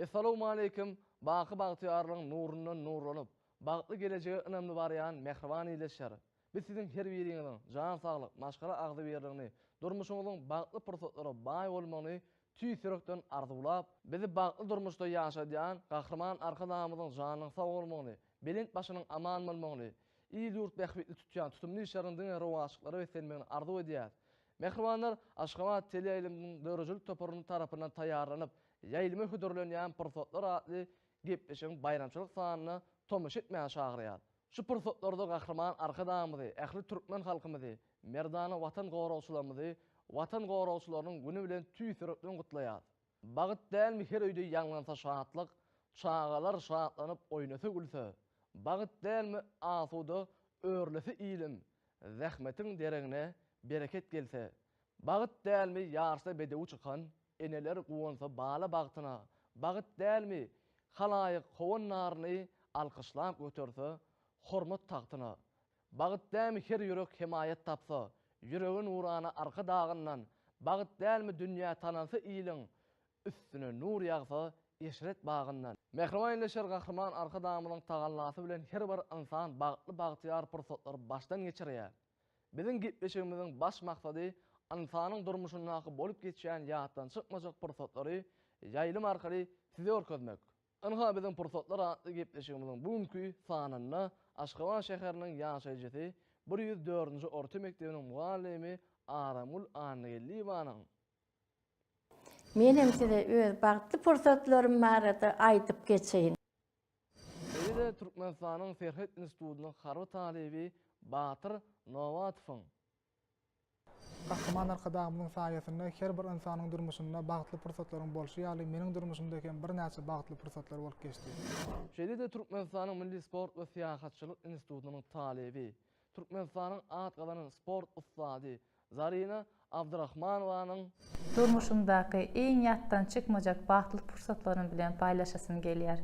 Esselamu aleyküm. Bakı bagtiyarlığın nurundan nurlanıp, bagtlı geleceğe önemli barayan mehriban iyileşer. Biz sizin her biriniňiň jan saglyk, maşgala agdy berdiňini, durmuşyňyzyň bagtly pursatlara baý bolmagyny tüýsürekden arzulap, bizi bagtly durmuşda ýaşadýan gahrman arkadamyzyň janyň sag bolmagyny, belent başynyň aman bolmagyny, il ýurt bähbetli tutýan tutumly işlerinden rowaşyklary besenmegini arzu edýär. Mehribanlar Aşgabat teleýiliminiň dörejil topuryny tarapyndan taýýarlanyp, ýaýlyma hödürlenýän pursatlar adly gepleşiň bayramçylyk sanyny tomuş etmäge çagyrýar. Şu pursatlarda gahrman arkadamyzy, ähli türkmen halkymyzy, merdana watan gowrawçylarymyzy, watan gowrawçylarynyň güni bilen tüýsürekden gutlaýar. Bagyt dälmi her öýde ýanglansa şatlyk, çağalar şatlanyp oýnasa gülse. Bagyt dälmi asuda örlese ilim, zähmetiň deregine bereket gelse. Bagyt dälmi ýarsa bedew çykan, eneler guwansa bala bagtyna. Bagyt dälmi halaýyk howan naryny alkyşlap götürse, hormat tagtyna. Bagyt dälmi her ýürek himayet tapsa, ýüregin urana arka dagyndan. Bagyt dälmi dünýä tanansa iliň, üstüne nur ýagsa eşret bagyndan. Mehriban ýeşer gahrman arka dagymynyň tagallasy bilen her bir insan bagtly bagtyar pursatlary başdan geçirýär. Biziň gepleşigimiziň baş maksady insanyň durmuşyndaky bolup geçýän ýatdan çykmajak pursatlary ýaýlym arkaly size örkezmek. Anha biziň pursatlar adly gepleşigimiziň bugünkü sanyny Aşgabat şäheriniň ýaşaýjysy 104-nji orta mektebiniň muallimi Aramul Angelli banyň. Menem size öz bagtly pursatlarym barada aýdyp geçeýin. Beýle Türkmenistanyň Ferhat institutynyň harby talebi Batyr Nowatowyň. Gahrman arkadamynyň saýasynda her bir insanyň durmuşynda bagtly pursatlaryň bolşy ýaly meniň durmuşymda bir näçe bagtly pursatlar bolup geçdi. Şeýle Türkmenistanyň Milli Sport we Syýahatçylyk institutynyň talebi, Türkmenistanyň at galanyň sport ustady Zarina Abdurrahmanowanyň durmuşumdaky iň ýatdan çykmajak bagtly pursatlaryny bilen paýlaşasym gelýär.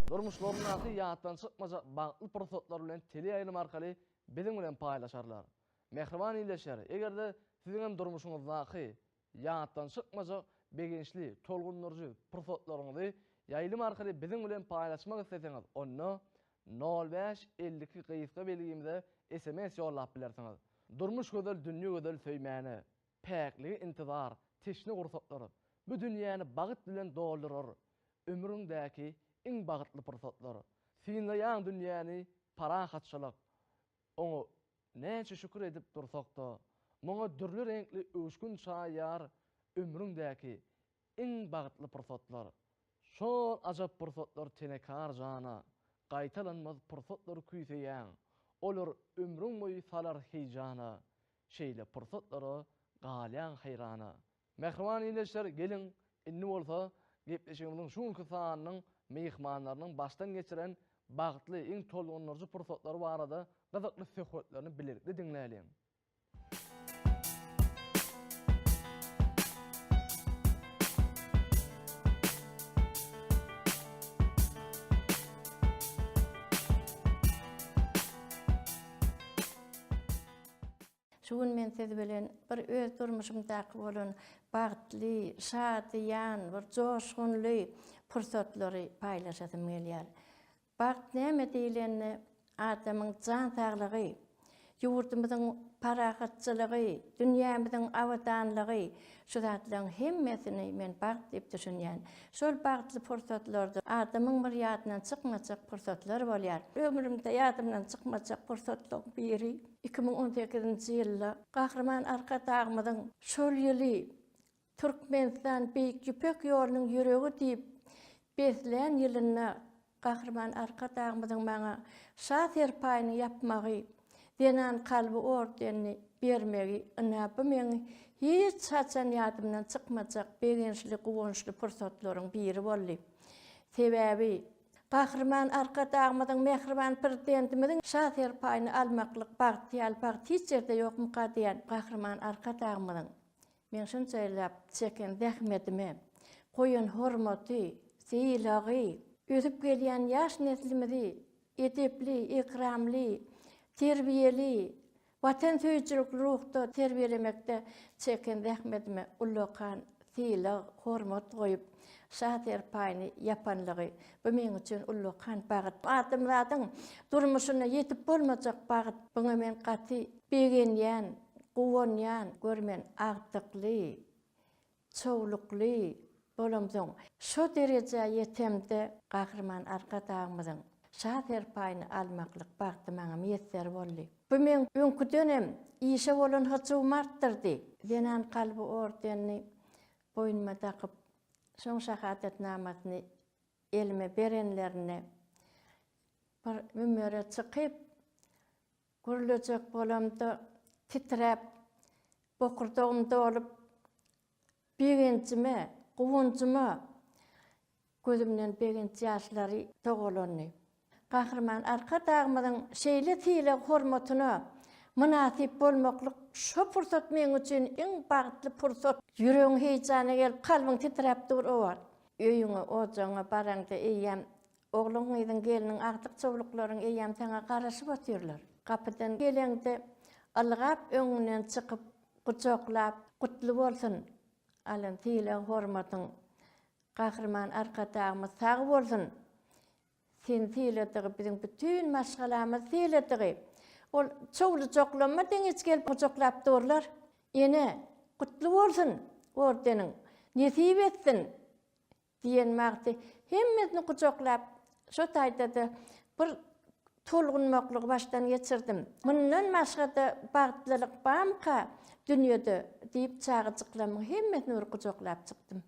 Durmuşlaryny ýatdan çykmajak bagtly pursatlar bilen teleýilim arkaly biziň bilen paýlaşarlar. Mehriban iýleşer. Egerde siziň durmuşyňyzdaky ýatdan çykmajak begençli, tolgunlarjy pursatlaryňyzy ýaýlym arkaly biziň bilen paýlaşmak isteseňiz, onu 0552 gyýyska belgimize SMS ýollap bilersiňiz. Durmuş gözel, dünýä gözel söýmäni, päkligi intizar, teşni gursatlary bu dünýäni bagyt bilen doldurar. Ömrüňdäki iň bagtly pursatlary. Sinlaýan dünýäni parahatçylyk. Oňa näçe şükür edip dursakda, muňa dürli renkli öşkün çaýar ömrüňdäki iň bagtly pursatlar. Şol ajap pursatlar tenekar jana, gaýtalanmaz pursatlar küýseýän. Olar ömrüň boýy salar heýjana, şeýle pursatlary galýan hayrana. Mehriban iýleşer, gelin inni bolsa gepleşigimiziň şuňky sanynyň mehmanlarynyň başdan geçiren bagtly iň tolgunlarjy pursatlary barada gyzykly söhbetlerini birlikde dinläýin. Şu gün men siz bilen bir öz durmuşymdaky bolan bagtly, şadyan, bir joşgunly pursatlary paýlaşasym gelýär. Bagt näme diýileni adamyň jan saglygy, ýurdumyzyň parahatçylygy, dünýämiziň awadanlygy, şu zatlaryň hemmesini men bagt diýip düşünýän. Şol bagtly pursatlarda adamyň bir ýadynan çykmajak pursatlar bolýar. Ömrümde ýadymdan çykmajak pursatlar biri 2018-nji ýylda Gahrman arkadamynyň şol ýyly Türkmenistan Beýik Ýüpek ýolunyň ýüregi diýip beslen ýylyna Gahrman arkadamynyň maňa şaher paýny ýapmagy, denan kalby ordenini bermegi, ina bu meni hiç haçan ýadymdan çykmajak begençli, guwançly pursatlaryň biri boldy. Sebäbi Gahrman arkadamynyň mehriban prezidentimiziň şaher paýny almaklyk bagtyal hiçjerde ýok mukadiýan Gahrman arkadamynyň men şunçaýlap çeken zähmetimi, goýan hormaty, syýlagy, ösüp gelýän ýaş neslimizi edepli, ikramly, terbiýeli, watan söýçülük ruhda terbiýelemekde çeken zähmetimi Ullakan tiyle hormat goýup şaher paýny yapanlygy bu meň üçin ullukan bagyt. Adamlaryň durmuşyna ýetip bolmajak bagyt. Buňa men gaty begenýän, gowanýan görmen agtykly, çowlukly bolamsyň. Şu derece ýetemde gahrman arkadaşymyň şaher paýny almaklyk bagty maňa ýetler boldy. Bu men öňkü dönem işe bolan haçy martdyrdy. Denan kalby ordenni boynuma takyp şoň şahadatnamasyny elime berenlerine bir mümere çykyp görülecek bolamda titrep bokurdağımda olup begencime, guwunjyma gözümden begenç ýaşlary togolandy. Gahrman arkadaşymyň şeýle tiýle hormatyna münasip bolmaklyk şu pursat meň üçin iň bagtly pursat. Yüregiň heýjany gelip kalbyň titrep dur owar. Öýüňe ojaňa baranda eýýäm ogluňyň geliniň agtyk çowluklaryň eýýäm taňa garaşyp otyrlar. Kapydan gelende algap öňünden çykyp guçaklap gutly bolsun. Alan tiýle hormatyň gahrman arkadaşymy sag bolsun. Sen tiýletigi biziň bütün maşgalamyz tiýletigi. Ol çowlu çoklama deňiz gelip guçaklap durlar. Ene gutly bolsun ordeniň. Nesip etsin diýen magty hemmesini guçaklap şo taýdada bir tolgunmaklygy başdan geçirdim. Mundan başga da bagtlylyk barmka dünýede diýip çagyjyklamy hemmesini guçaklap çykdym.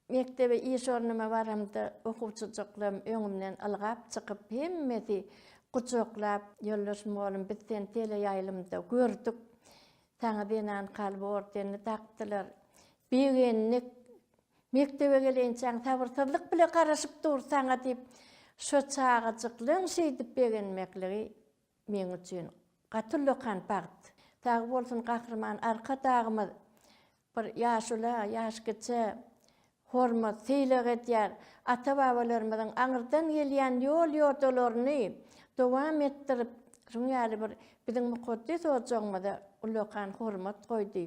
Mektebe iş ornuma baramda okuwçyjyklarym öňümden algap çykyp hemmesi guçaklap ýollaşmalym bizden tele ýaýlymda gördük. Taňa denan kalby ordenini takdylar. Begenlik mektebe gelençäň sabyrsyzlyk bilen garaşyp dursaňa diýip şo çagyjyklyň şeýdip begenmekligi meň üçin gatullykan bagt. Tagy bolsun gahrman arkadaşymyz bir ýaşula, ýaşgyça hormat tiýleg etýär. Ata-babalarymyzyň aňyrdan gelýän ýol ýordalaryny dowam etdirip şuňaly bir biziň mukaddes ojagyňyza ullukan hormat goýdy.